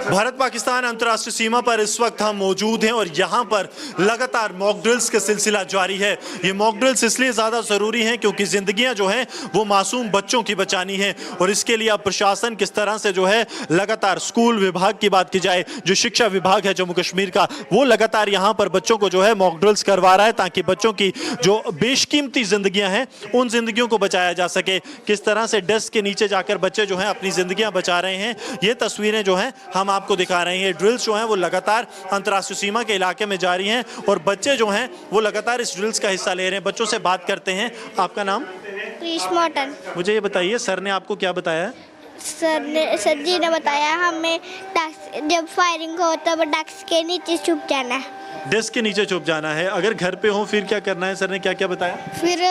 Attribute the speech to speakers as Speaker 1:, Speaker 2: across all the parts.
Speaker 1: भारत पाकिस्तान अंतर्राष्ट्रीय सीमा पर इस वक्त हम मौजूद हैं और यहाँ पर लगातार मॉक ड्रिल्स का सिलसिला जारी है। ये मॉक ड्रिल्स इसलिए ज़्यादा ज़रूरी हैं क्योंकि ज़िंदगियाँ जो हैं वो मासूम बच्चों की बचानी हैं और इसके लिए अब प्रशासन किस तरह से जो है लगातार स्कूल विभाग की बात की जाए, जो शिक्षा विभाग है जम्मू कश्मीर का, वो लगातार यहाँ पर बच्चों को जो है मॉक ड्रिल्स करवा रहा है ताकि बच्चों की जो बेशकीमती ज़िंदगियाँ हैं उन ज़िंदगियों को बचाया जा सके। किस तरह से डेस्क के नीचे जाकर बच्चे जो हैं अपनी ज़िंदगियाँ बचा रहे हैं, ये तस्वीरें जो हैं हम आपको दिखा रहे हैं। ड्रिल्स जो हैं वो लगातार अंतर्राष्ट्रीय सीमा के इलाके में जारी हैं और बच्चे जो हैं वो लगातार इस ड्रिल्स का हिस्सा ले रहे हैं। बच्चों से बात करते हैं। आपका नाम?
Speaker 2: मॉटन।
Speaker 1: मुझे ये बताइए, सर ने आपको क्या बताया है?
Speaker 2: सर जी ने बताया हमें जब फायरिंग हो तब डेस्क के नीचे छुप जाना है।
Speaker 1: डेस्क के नीचे छुप जाना है। अगर घर पे हो फिर क्या करना है? सर ने क्या क्या बताया?
Speaker 2: फिर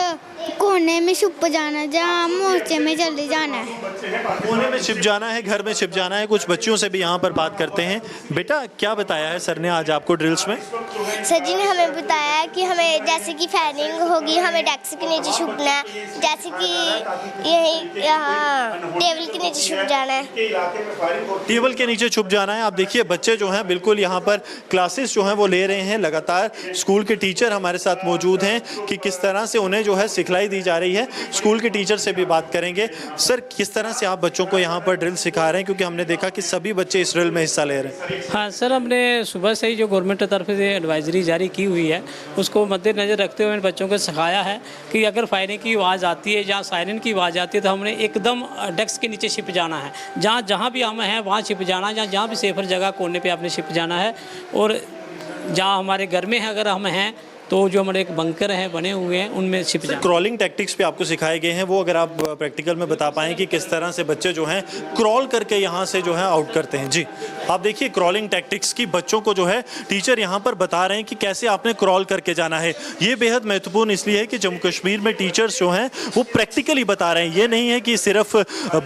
Speaker 2: कोने में छुप जाना, जहाँ मोर्चे में जल्दी जाना है।
Speaker 1: कोने में छिप जाना है, घर में छिप जाना है। कुछ बच्चियों से भी यहाँ पर बात करते हैं। बेटा क्या बताया है सर ने आज आपको ड्रिल्स में?
Speaker 2: सर जी ने हमें बताया कि हमें जैसे कि फायरिंग होगी हमें डेस्क के नीचे छुपना है, जैसे कि यहाँ टेबल के नीचे छुप जाना है।
Speaker 1: टेबल के नीचे छुप जाना है। आप देखिए बच्चे जो हैं बिल्कुल यहाँ पर क्लासेस जो हैं वो ले रहे हैं। लगातार स्कूल के टीचर हमारे साथ मौजूद हैं कि किस तरह से उन्हें जो है सिखलाई दी जा रही है। स्कूल के टीचर से भी बात करेंगे। सर किस तरह से आप बच्चों को यहाँ पर ड्रिल सिखा रहे हैं, क्योंकि हमने देखा कि सभी बच्चे इस ड्रिल में हिस्सा ले रहे हैं?
Speaker 3: हाँ सर, हमने सुबह से ही जो गवर्नमेंट की तरफ से एडवाइजरी जारी की हुई है उसको मद्देनज़र रखते हुए बच्चों को सिखाया है कि अगर फायरिंग की आवाज़ आती है या सायरन की आवाज़ आती है तो हमने एकदम डेस्क के नीचे छिप जाना है। जहाँ भी हम हैं वहाँ छिप जाना है, जहाँ भी सेफर जगह कोने पे आपने छिप जाना है। और जहाँ हमारे घर में है अगर हम हैं तो जो हमारे एक बंकर हैं बने हुए हैं उनमें छिप जाना।
Speaker 1: क्रॉलिंग टैक्टिक्स पे आपको सिखाए गए हैं, वो अगर आप प्रैक्टिकल में बता पाएँ कि किस तरह से बच्चे जो हैं क्रॉल करके यहाँ से जो है आउट करते हैं। जी आप देखिए क्रॉलिंग टैक्टिक्स की बच्चों को जो है टीचर यहाँ पर बता रहे हैं कि कैसे आपने क्रॉल करके जाना है। ये बेहद महत्वपूर्ण इसलिए है कि जम्मू कश्मीर में टीचर्स जो हैं वो प्रैक्टिकली बता रहे हैं। ये नहीं है कि सिर्फ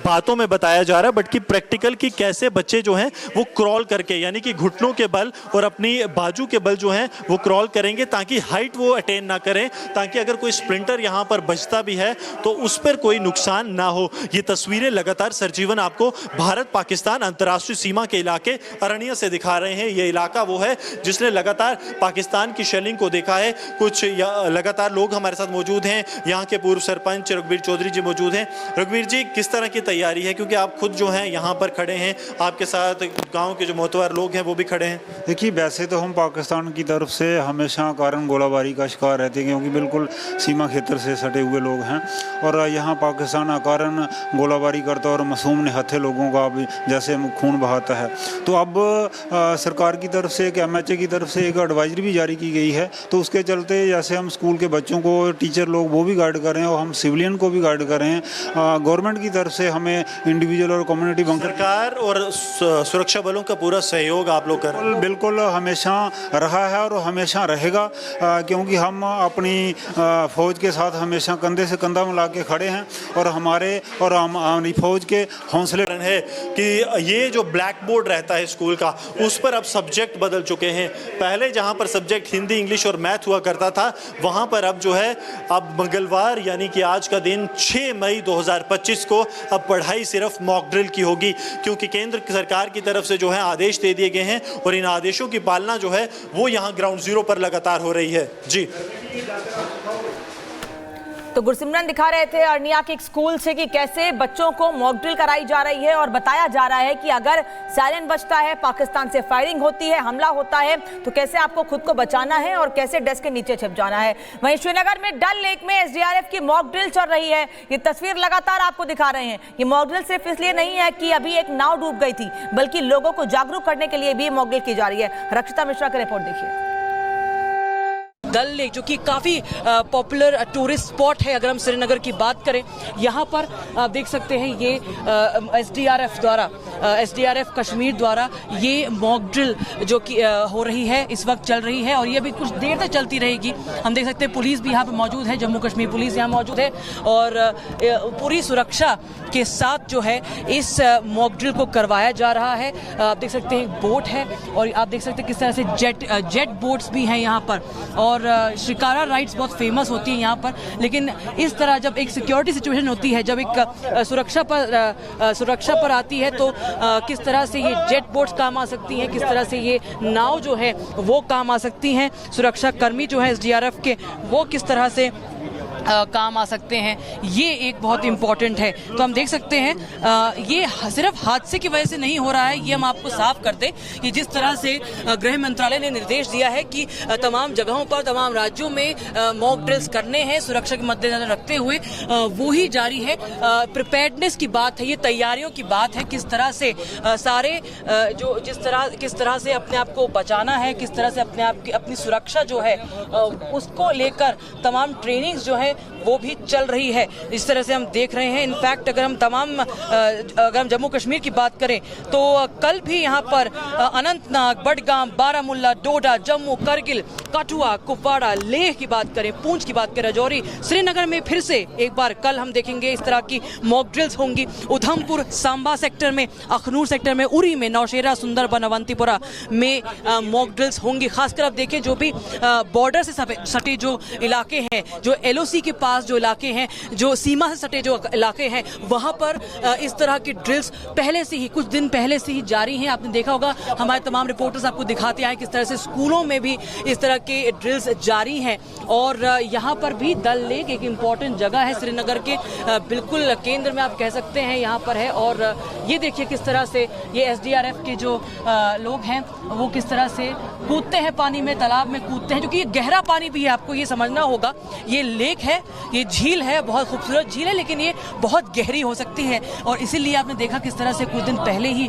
Speaker 1: बातों में बताया जा रहा है बल्कि प्रैक्टिकल की कैसे बच्चे जो हैं वो क्रॉल करके यानी कि घुटनों के बल और अपनी बाजू के बल जो हैं वो क्रॉल करेंगे ताकि हाइट वो अटेन ना करें, ताकि अगर कोई स्प्लिंटर यहाँ पर बचता भी है तो उस पर कोई नुकसान ना हो। ये तस्वीरें लगातार सरजीवन आपको भारत पाकिस्तान अंतर्राष्ट्रीय सीमा के इलाके अरनिया से दिखा रहे हैं। ये इलाका वो है जिसने लगातार पाकिस्तान की शेलिंग को देखा है। कुछ लगातार लोग हमारे साथ मौजूद हैं। यहाँ के पूर्व सरपंच रघुवीर चौधरी जी मौजूद हैं। रघुवीर जी किस तरह की तैयारी है, क्योंकि आप खुद जो हैं यहाँ पर खड़े हैं, आपके साथ गाँव के जो मोतबर लोग हैं वो भी खड़े हैं?
Speaker 4: देखिए वैसे तो हम पाकिस्तान की तरफ से हमेशा कारण गोलाबारी का शिकार रहते हैं क्योंकि बिल्कुल सीमा क्षेत्र से सटे हुए लोग हैं और यहाँ पाकिस्तान अकारण गोलाबारी करता है और मासूम निहत्थे लोगों का भी जैसे खून बहाता है। तो अब सरकार की तरफ से एक MHA की तरफ से एक एडवाइजरी भी जारी की गई है। तो उसके चलते जैसे हम स्कूल के बच्चों को टीचर लोग वो भी गाइड कर रहे हैं और हम सिविलियन को भी गाइड कर रहे हैं। गवर्नमेंट की तरफ से हमें इंडिविजुअल और कम्युनिटी बंकर
Speaker 1: सरकार और सुरक्षा बलों का पूरा सहयोग आप लोग कर रहे हैं?
Speaker 4: बिल्कुल हमेशा रहा है और हमेशा रहेगा क्योंकि हम अपनी फौज के साथ हमेशा कंधे से कंधा मिला के खड़े हैं और हमारी फौज के हौसले
Speaker 1: है कि ये जो ब्लैक बोर्ड रहता है स्कूल का उस पर अब सब्जेक्ट बदल चुके हैं। पहले जहां पर सब्जेक्ट हिंदी, इंग्लिश और मैथ हुआ करता था वहां पर अब जो है अब मंगलवार यानी कि आज का दिन 6 मई 2025 को अब पढ़ाई सिर्फ मॉक ड्रिल की होगी, क्योंकि केंद्र सरकार की तरफ से जो है आदेश दे दिए गए हैं और इन आदेशों की पालना जो है वो यहाँ ग्राउंड जीरो पर लगातार हो रही है। जी
Speaker 5: तो गुरसिमरन दिखा रहे थे अरनिया के एक स्कूल से कि कैसे बच्चों को मॉक ड्रिल कराई जा रही है और बताया जा रहा है कि अगर सायरन बजता है, पाकिस्तान से फायरिंग होती है, हमला होता है तो कैसे आपको खुद को बचाना है और कैसे डेस्क के नीचे छिप जाना है। वहीं श्रीनगर में डल लेक में SDRF की मॉक ड्रिल चल रही है। ये तस्वीर लगातार आपको दिखा रहे हैं। ये मॉक ड्रिल सिर्फ इसलिए नहीं है कि अभी एक नाव डूब गई थी, बल्कि लोगों को जागरूक करने के लिए भी मॉक ड्रिल की जा रही है। रक्षिता मिश्रा की रिपोर्ट देखिए।
Speaker 6: डल लेक जो कि काफ़ी पॉपुलर टूरिस्ट स्पॉट है, अगर हम श्रीनगर की बात करें, यहाँ पर आप देख सकते हैं ये SDRF कश्मीर द्वारा ये मॉक ड्रिल जो कि हो रही है इस वक्त चल रही है और ये भी कुछ देर तक चलती रहेगी। हम देख सकते हैं पुलिस भी यहाँ पर मौजूद है, जम्मू कश्मीर पुलिस यहाँ मौजूद है और पूरी सुरक्षा के साथ जो है इस मॉक ड्रिल को करवाया जा रहा है। आप देख सकते हैं बोट है और आप देख सकते हैं किस तरह से जेट बोट्स भी हैं यहाँ पर और और शिकारा राइड्स बहुत फेमस होती है यहाँ पर, लेकिन इस तरह जब एक सिक्योरिटी सिचुएशन होती है, जब एक सुरक्षा पर आती है, तो किस तरह से ये जेट बोट्स काम आ सकती हैं, किस तरह से ये नाव जो है वो काम आ सकती हैं, सुरक्षा कर्मी जो है SDRF के वो किस तरह से काम आ सकते हैं, ये एक बहुत इम्पॉर्टेंट है। तो हम देख सकते हैं ये सिर्फ हादसे की वजह से नहीं हो रहा है, ये हम आपको साफ कर दें कि जिस तरह से गृह मंत्रालय ने निर्देश दिया है कि तमाम जगहों पर, तमाम राज्यों में मॉक ड्रिल्स करने हैं सुरक्षा के मद्देनजर रखते हुए, वो ही जारी है। प्रिपेयर्डनेस की बात है, ये तैयारियों की बात है, किस तरह से सारे जो किस तरह से अपने आप को बचाना है, किस तरह से अपनी सुरक्षा जो है उसको लेकर तमाम ट्रेनिंग्स जो है वो भी चल रही है। इस तरह से हम देख रहे हैं। इनफैक्ट अगर हम जम्मू कश्मीर की बात करें तो कल भी यहाँ पर अनंतनाग, बडगाम, बारामुल्ला, डोडा, जम्मू, करगिल, कठुआ, कुपवाड़ा, लेह की बात करें, पूंछ की बात करें, राजौरी, श्रीनगर में फिर से एक बार कल हम देखेंगे इस तरह की मॉक ड्रिल्स होंगी। उधमपुर, सांबा सेक्टर में, अखनूर सेक्टर में, उरी में, नौशेरा, सुंदरबन, अवंतीपुरा में मॉक ड्रिल्स होंगी। खासकर आप देखें जो भी बॉर्डर से सटे जो इलाके हैं, जो LOC के पास जो इलाके हैं, जो सीमा से सटे जो इलाके हैं, वहां पर इस तरह की ड्रिल्स पहले से ही, कुछ दिन पहले से ही जारी हैं। आपने देखा होगा, हमारे तमाम रिपोर्टर्स आपको दिखाते हैं किस तरह से स्कूलों में भी इस तरह के ड्रिल्स जारी हैं। और यहाँ पर भी दल लेक एक इम्पॉर्टेंट जगह है, श्रीनगर के बिल्कुल केंद्र में आप कह सकते हैं, यहाँ पर है। और ये देखिए किस तरह से ये SDRF के जो लोग हैं वो किस तरह से कूदते हैं पानी में, तालाब में कूदते हैं, क्योंकि ये गहरा पानी भी है, आपको ये समझना होगा। ये लेक है, ये झील है, बहुत खूबसूरत झील है, लेकिन ये बहुत गहरी हो सकती है। और इसीलिए आपने देखा किस तरह से कुछ दिन पहले ही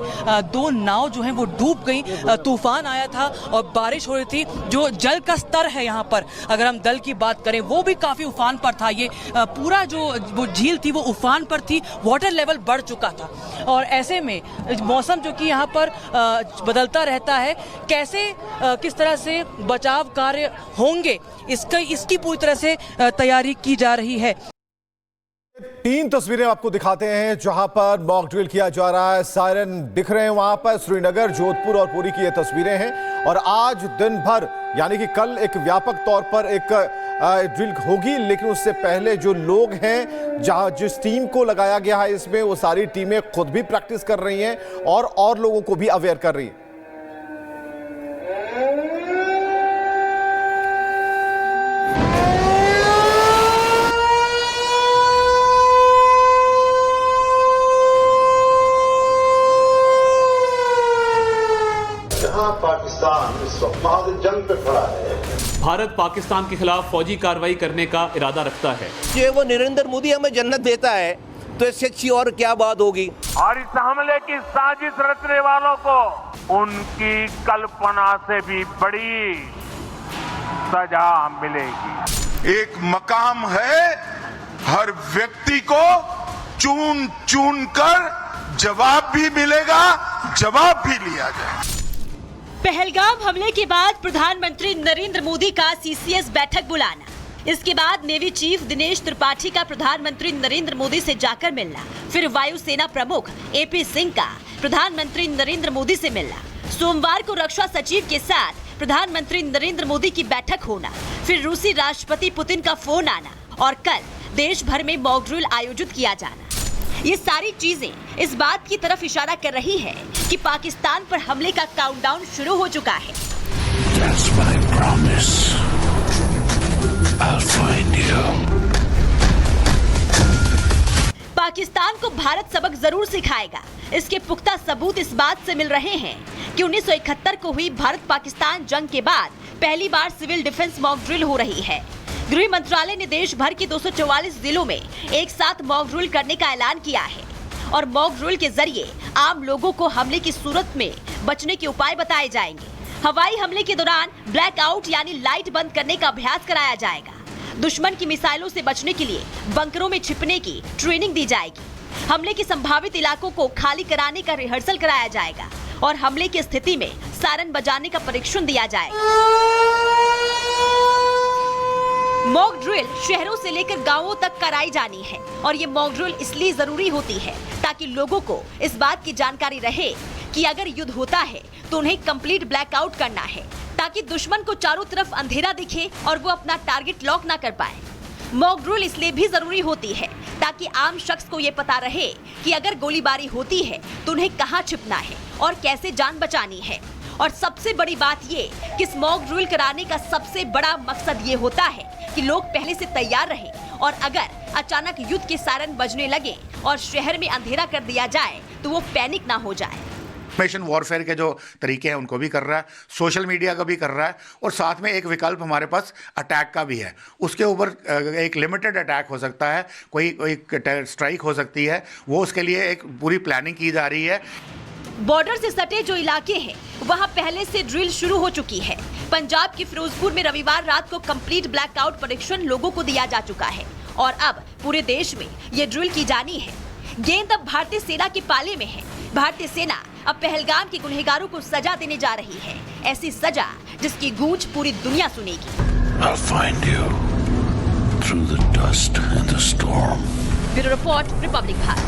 Speaker 6: 2 नाव जो हैं वो डूब गई, तूफान आया था और बारिश हो रही थी। जो जल का स्तर है यहाँ पर, अगर हम दल की बात करें, वो भी काफ़ी उफान पर था। ये पूरा जो वो झील थी वो उफान पर थी, वाटर लेवल बढ़ चुका था। और ऐसे में मौसम जो कि यहाँ पर बदलता रहता है, कैसे किस तरह से बचाव कार्य होंगे, इसकी पूरी तरह से तैयारी की जा रही है।
Speaker 7: 3 तस्वीरें आपको दिखाते हैं जहां पर मॉक ड्रिल किया जा रहा है, सायरन दिख रहे हैं वहां पर। श्रीनगर, जोधपुर और पुरी की ये तस्वीरें हैं। और आज दिन भर यानी कि कल एक व्यापक तौर पर एक ड्रिल होगी, लेकिन उससे पहले जो लोग हैं, जहां जिस टीम को लगाया गया है इसमें, वो सारी टीमें खुद भी प्रैक्टिस कर रही हैं और लोगों को भी अवेयर कर रही हैं।
Speaker 8: पाकिस्तान इस वक्त महाद जंग पे खड़ा है।
Speaker 9: भारत पाकिस्तान के खिलाफ फौजी कार्रवाई करने का इरादा रखता है।
Speaker 10: ये वो नरेंद्र मोदी हमें जन्नत देता है तो इससे अच्छी और क्या बात होगी।
Speaker 11: और इस हमले की साजिश रचने वालों को उनकी कल्पना से भी बड़ी सजा मिलेगी।
Speaker 8: एक मकाम है, हर व्यक्ति को चुन चुन कर जवाब भी मिलेगा, जवाब भी लिया जाए।
Speaker 12: पहलगाम हमले के बाद प्रधानमंत्री नरेंद्र मोदी का CCS बैठक बुलाना, इसके बाद नेवी चीफ दिनेश त्रिपाठी का प्रधानमंत्री नरेंद्र मोदी से जाकर मिलना, फिर वायुसेना प्रमुख AP सिंह का प्रधानमंत्री नरेंद्र मोदी से मिलना, सोमवार को रक्षा सचिव के साथ प्रधानमंत्री नरेंद्र मोदी की बैठक होना, फिर रूसी राष्ट्रपति पुतिन का फोन आना और कल देश भर में मॉक ड्रिल आयोजित किया जाना। ये सारी चीजें इस बात की तरफ इशारा कर रही है कि पाकिस्तान पर हमले का काउंटडाउन शुरू हो चुका है।
Speaker 13: That's my promise. I'll find you.
Speaker 12: Pakistan को भारत सबक जरूर सिखाएगा। इसके पुख्ता सबूत इस बात से मिल रहे हैं कि 1971 को हुई भारत पाकिस्तान जंग के बाद पहली बार सिविल डिफेंस मॉक ड्रिल हो रही है। गृह मंत्रालय ने देश भर के 244 जिलों में एक साथ मॉक ड्रिल करने का ऐलान किया है और मॉक ड्रिल के जरिए आम लोगों को हमले की सूरत में बचने के उपाय बताए जाएंगे। हवाई हमले के दौरान ब्लैकआउट यानी लाइट बंद करने का अभ्यास कराया जाएगा। दुश्मन की मिसाइलों से बचने के लिए बंकरों में छिपने की ट्रेनिंग दी जाएगी। हमले के संभावित इलाकों को खाली कराने का रिहर्सल कराया जाएगा और हमले की स्थिति में सायरन बजाने का परीक्षण दिया जाएगा। मॉक ड्रिल शहरों से लेकर गांवों तक कराई जानी है और ये मॉक ड्रिल इसलिए जरूरी होती है ताकि लोगों को इस बात की जानकारी रहे कि अगर युद्ध होता है तो उन्हें कंप्लीट ब्लैकआउट करना है ताकि दुश्मन को चारों तरफ अंधेरा दिखे और वो अपना टारगेट लॉक ना कर पाए। मॉक ड्रिल इसलिए भी जरूरी होती है ताकि आम शख्स को ये पता रहे कि अगर गोलीबारी होती है तो उन्हें कहां छिपना है और कैसे जान बचानी है। और सबसे बड़ी बात ये कि इस मॉक ड्रिल कराने का सबसे बड़ा मकसद ये होता है कि लोग पहले से तैयार रहें और अगर अचानक युद्ध के सायरन बजने लगे और शहर में अंधेरा कर दिया जाए तो वो पैनिक ना हो जाए।
Speaker 14: इंफॉर्मेशन वॉरफेयर के जो तरीके हैं उनको भी कर रहा है, सोशल मीडिया का भी कर रहा है, और साथ में एक विकल्प हमारे पास अटैक का भी है। उसके ऊपर एक लिमिटेड अटैक हो सकता है, कोई स्ट्राइक हो सकती है, वो उसके लिए एक पूरी प्लानिंग की जा रही है।
Speaker 12: बॉर्डर से सटे जो इलाके हैं वहां पहले से ड्रिल शुरू हो चुकी है। पंजाब के फिरोजपुर में रविवार रात को कंप्लीट ब्लैकआउट परीक्षण लोगों को दिया जा चुका है और अब पूरे देश में ये ड्रिल की जानी है। गेंद अब भारतीय सेना के पाले में है। भारतीय सेना अब पहलगाम के गुनहगारों को सजा देने जा रही है, ऐसी सजा जिसकी गूंज पूरी दुनिया सुनेगी।
Speaker 13: I'll find you through the dust and the storm.
Speaker 12: Bureau report, Republic Bharat.